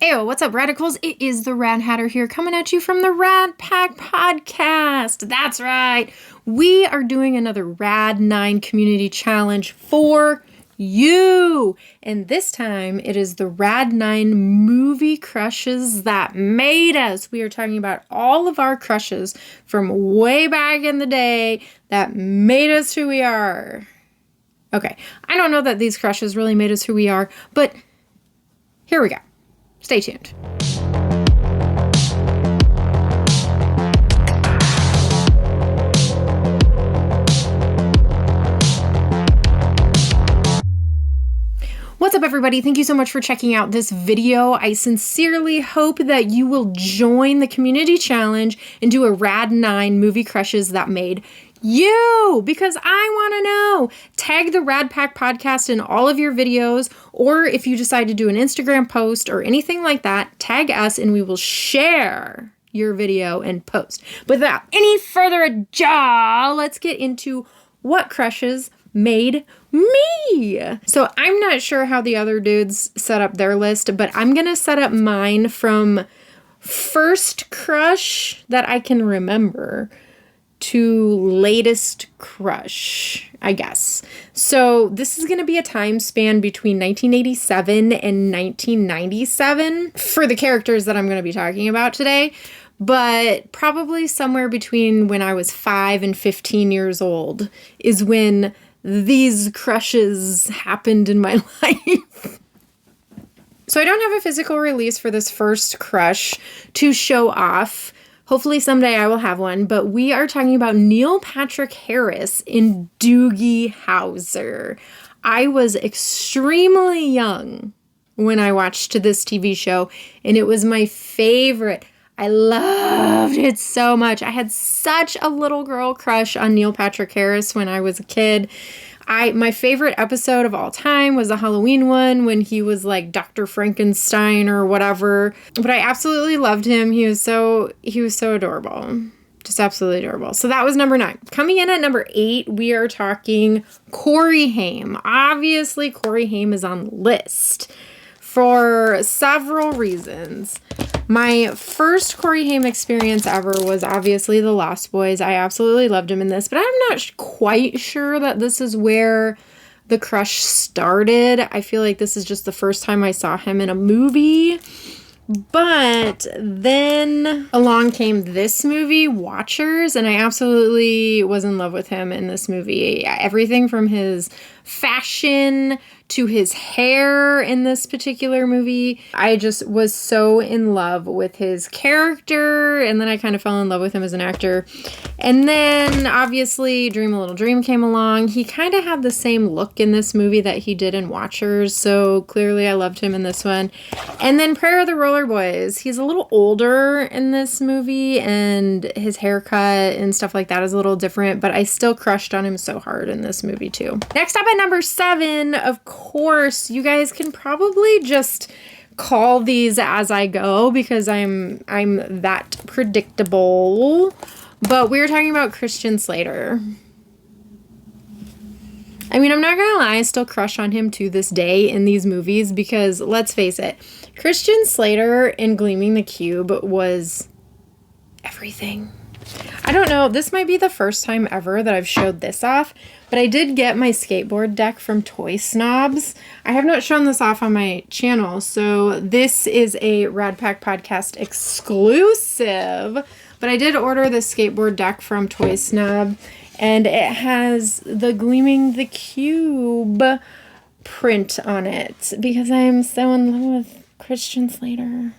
Ayo, what's up, Radicals? It is the Rad Hatter here, coming at you from the Rad Pack podcast. That's right. We are doing another Rad 9 community challenge for you. And this time, it is the Rad 9 movie crushes that made us. We are talking about all of our crushes from way back in the day that made us who we are. Okay, I don't know that these crushes really made us who we are, but here we go. Stay tuned. What's up, everybody? Thank you so much for checking out this video. I sincerely hope that you will join the community challenge and do a Rad 9 movie crushes that made you, because I want to know. Tag the Rad Pack podcast in all of your videos, or if you decide to do an Instagram post or anything like that, tag us and we will share your video and post. But without any further ado, let's get into what crushes made me. So I'm not sure how the other dudes set up their list, but I'm going to set up mine from first crush that I can remember to latest crush, I guess. So this is going to be a time span between 1987 and 1997 for the characters that I'm going to be talking about today, but probably somewhere between when I was 5 and 15 years old is when these crushes happened in my life. So I don't have a physical release for this first crush to show off. Hopefully someday I will have one, but we are talking about Neil Patrick Harris in Doogie Howser. I was extremely young when I watched this TV show, and it was my favorite. I loved it so much. I had such a little girl crush on Neil Patrick Harris when I was a kid. My favorite episode of all time was the Halloween one when he was like Dr. Frankenstein or whatever. But I absolutely loved him. He was so adorable. Just absolutely adorable. So that was number 9. Coming in at number 8, we are talking Corey Haim. Obviously, Corey Haim is on the list for several reasons. My first Corey Haim experience ever was obviously The Lost Boys. I absolutely loved him in this, but I'm not quite sure that this is where the crush started. I feel like this is just the first time I saw him in a movie. But then along came this movie, Watchers, and I absolutely was in love with him in this movie. Everything from his fashion to his hair in this particular movie. I just was so in love with his character, and then I kind of fell in love with him as an actor. And then obviously Dream a Little Dream came along. He kind of had the same look in this movie that he did in Watchers, so clearly I loved him in this one. And then Prayer of the Roller Boys. He's a little older in this movie, and his haircut and stuff like that is a little different, but I still crushed on him so hard in this movie too. Next up at number 7, of course, you guys can probably just call these as I go because I'm that predictable. But we're talking about Christian Slater. I mean, I'm not gonna lie, I still crush on him to this day in these movies because, let's face it, Christian Slater in Gleaming the Cube was everything. I don't know, this might be the first time ever that I've showed this off, but I did get my skateboard deck from Toy Snobs. I have not shown this off on my channel, so this is a Rad Pack podcast exclusive, but I did order the skateboard deck from Toy Snob, and it has the Gleaming the Cube print on it because I am so in love with Christian Slater.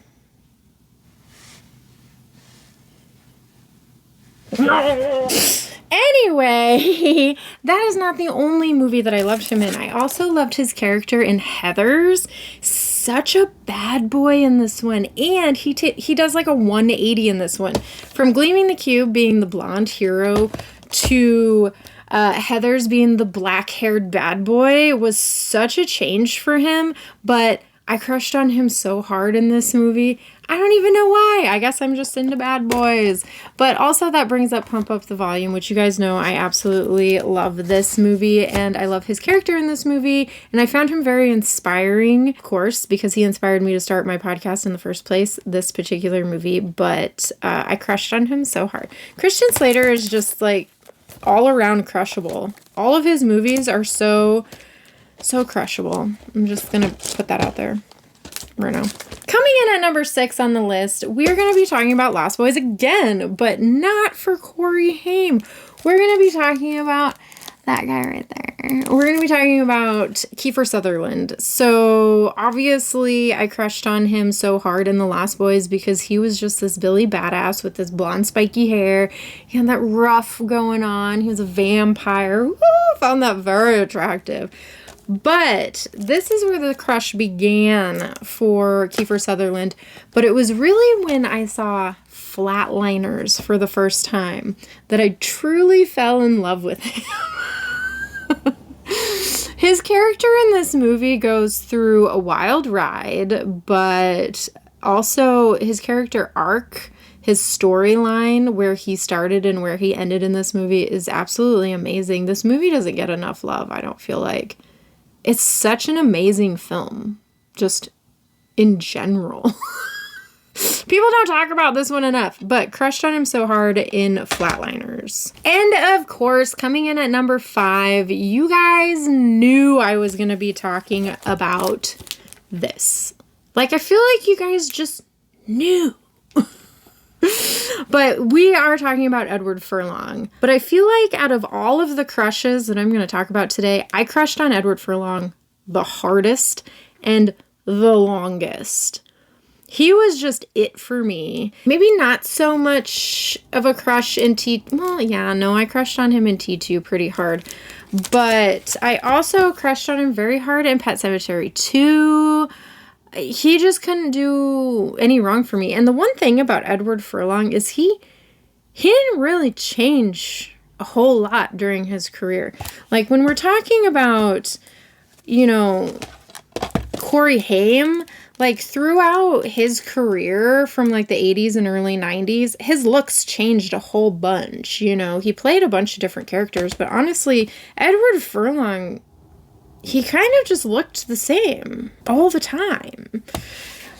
Anyway, that is not the only movie that I loved him in. I also loved his character in Heathers. Such a bad boy in this one. And he does like a 180 in this one. From Gleaming the Cube being the blonde hero to Heathers being the black-haired bad boy was such a change for him. But I crushed on him so hard in this movie. I don't even know why. I guess I'm just into bad boys. But also that brings up Pump Up the Volume, which you guys know I absolutely love this movie, and I love his character in this movie, and I found him very inspiring, of course, because he inspired me to start my podcast in the first place, this particular movie, but I crushed on him so hard. Christian Slater is just like all around crushable. All of his movies are so crushable. I'm just gonna put that out there right now. Coming in at number 6 on the list, we're going to be talking about Lost Boys again, but not for Corey Haim. We're going to be talking about that guy right there. We're going to be talking about Kiefer Sutherland. So obviously I crushed on him so hard in The Lost Boys because he was just this Billy badass with this blonde spiky hair. He had that ruff going on. He was a vampire. Woo, found that very attractive. But this is where the crush began for Kiefer Sutherland. But it was really when I saw Flatliners for the first time that I truly fell in love with him. His character in this movie goes through a wild ride, but also his character arc, his storyline, where he started and where he ended in this movie is absolutely amazing. This movie doesn't get enough love, I don't feel like. It's such an amazing film, just in general. People don't talk about this one enough, but crushed on him so hard in Flatliners. And of course, coming in at number 5, you guys knew I was going to be talking about this. Like, I feel like you guys just knew. But we are talking about Edward Furlong. But I feel like out of all of the crushes that I'm going to talk about today, I crushed on Edward Furlong the hardest and the longest. He was just it for me. Maybe not so much of a crush in Well, yeah, no, I crushed on him in T2 pretty hard. But I also crushed on him very hard in Pet Sematary 2. He just couldn't do any wrong for me. And the one thing about Edward Furlong is he didn't really change a whole lot during his career. Like, when we're talking about, you know, Corey Haim, like, throughout his career from, like, the 80s and early 90s, his looks changed a whole bunch, you know. He played a bunch of different characters, but honestly, Edward Furlong, he kind of just looked the same all the time.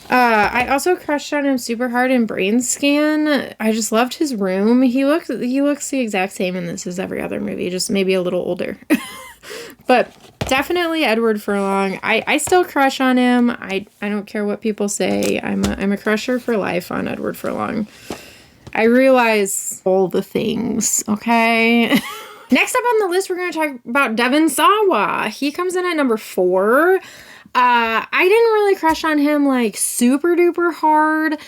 I also crushed on him super hard in Brain Scan. I just loved his room. He looks the exact same in this as every other movie, just maybe a little older. But definitely Edward Furlong. I still crush on him. I don't care what people say. I'm a crusher for life on Edward Furlong. I realize all the things, okay? Next up on the list, we're going to talk about Devin Sawa. He comes in at number 4. I didn't really crush on him like super duper hard.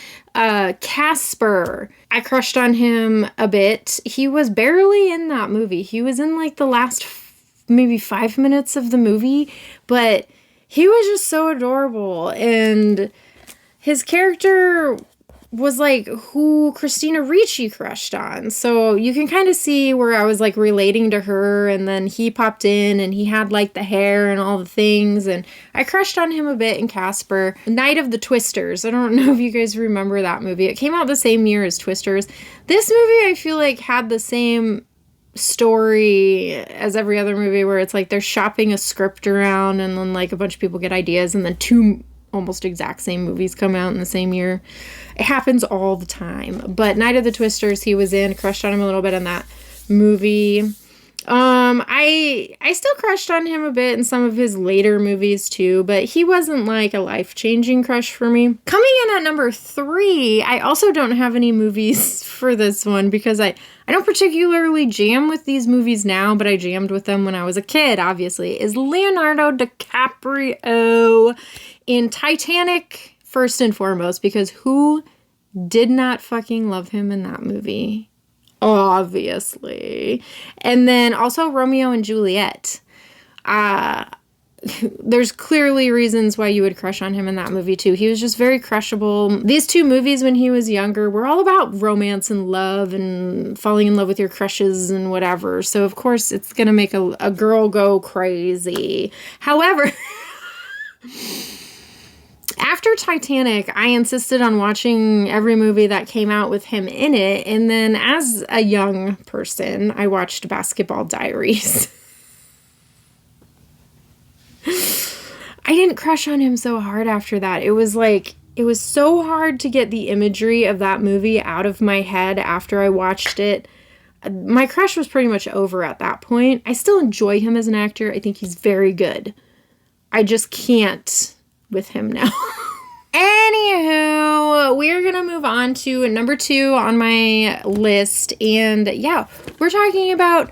Casper, I crushed on him a bit. He was barely in that movie. He was in like the last maybe 5 minutes of the movie, but he was just so adorable. And his character was like who Christina Ricci crushed on. So you can kind of see where I was like relating to her, and then he popped in and he had like the hair and all the things, and I crushed on him a bit in Casper. Night of the Twisters. I don't know if you guys remember that movie. It came out the same year as Twisters. This movie I feel like had the same story as every other movie where it's like they're shopping a script around and then like a bunch of people get ideas and then 2 almost exact same movies come out in the same year. It happens all the time. But Night of the Twisters, he was in. Crushed on him a little bit in that movie. I still crushed on him a bit in some of his later movies too, but he wasn't like a life-changing crush for me. Coming in at number 3, I also don't have any movies for this one because I don't particularly jam with these movies now, but I jammed with them when I was a kid, obviously, is Leonardo DiCaprio in Titanic, first and foremost, because who did not fucking love him in that movie? Obviously. And then also Romeo and Juliet. There's clearly reasons why you would crush on him in that movie too. He was just very crushable. These 2 movies when he was younger were all about romance and love and falling in love with your crushes and whatever. So of course it's gonna make a girl go crazy. However, After Titanic, I insisted on watching every movie that came out with him in it. And then as a young person, I watched Basketball Diaries. I didn't crush on him so hard after that. It was so hard to get the imagery of that movie out of my head after I watched it. My crush was pretty much over at that point. I still enjoy him as an actor. I think he's very good. I just can't with him now. Anywho, we're going to move on to number 2 on my list. And yeah, we're talking about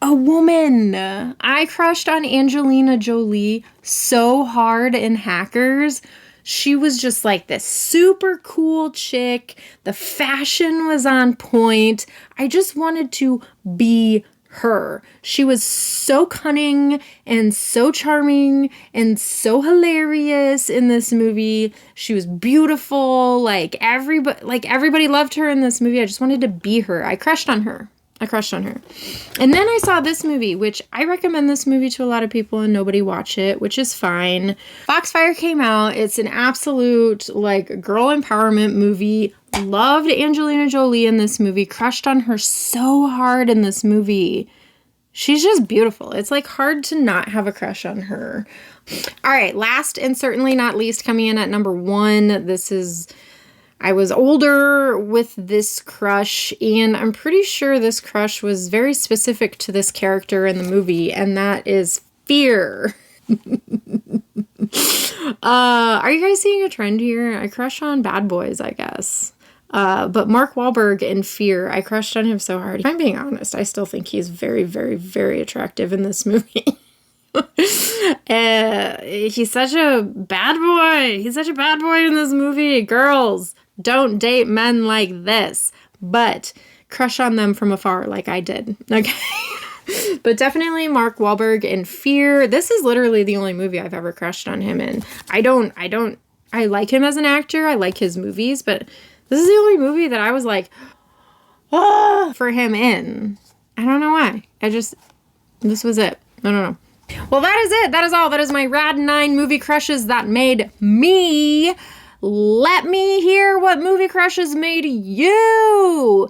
a woman. I crushed on Angelina Jolie so hard in Hackers. She was just like this super cool chick. The fashion was on point. I just wanted to be her. She was so cunning and so charming and so hilarious in this movie. She was beautiful. Like everybody loved her in this movie. I just wanted to be her. I crushed on her. And then I saw this movie, which I recommend this movie to a lot of people and nobody watch it, which is fine. Foxfire came out. It's an absolute girl empowerment movie. Loved Angelina Jolie in this movie. Crushed on her so hard in this movie. She's just beautiful. It's hard to not have a crush on her. All right, last and certainly not least, coming in at number 1. I was older with this crush, and I'm pretty sure this crush was very specific to this character in the movie, and that is Fear. Are you guys seeing a trend here? I crush on bad boys, I guess. But Mark Wahlberg in Fear, I crushed on him so hard. If I'm being honest, I still think he's very, very, very attractive in this movie. He's such a bad boy. He's such a bad boy in this movie. Girls, don't date men like this, but crush on them from afar like I did. Okay. But definitely Mark Wahlberg in Fear. This is literally the only movie I've ever crushed on him in. I like him as an actor. I like his movies, but this is the only movie that I was for him in. I don't know why. This was it. I don't know. Well, that is it. That is all. That is my Rad 9 movie crushes that made me. Let me hear what movie crushes made you.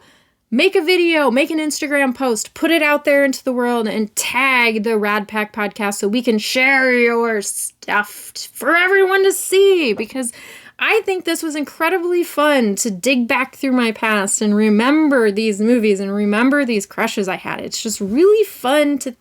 Make a video, make an Instagram post, put it out there into the world, and tag the Rad Pack podcast so we can share your stuff for everyone to see, because I think this was incredibly fun to dig back through my past and remember these movies and remember these crushes I had. It's just really fun to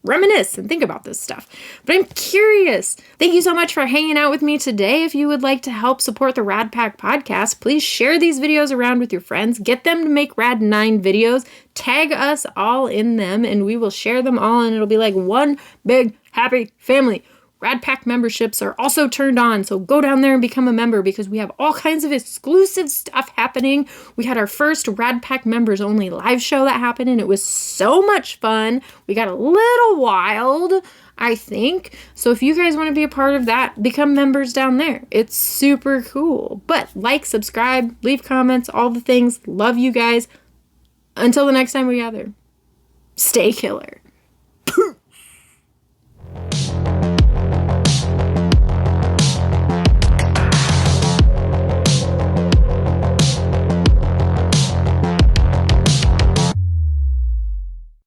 reminisce and think about this stuff. But I'm curious. Thank you so much for hanging out with me today. If you would like to help support the Rad Pack podcast, please share these videos around with your friends. Get them to make Rad 9 videos. Tag us all in them, and we will share them all, and it'll be like one big happy family. Rad Pack memberships are also turned on, so go down there and become a member because we have all kinds of exclusive stuff happening. We had our first Rad Pack members only live show that happened, and it was so much fun. We got a little wild, I think. So if you guys want to be a part of that, become members down there. It's super cool. But subscribe, leave comments, all the things. Love you guys. Until the next time we gather, stay killer.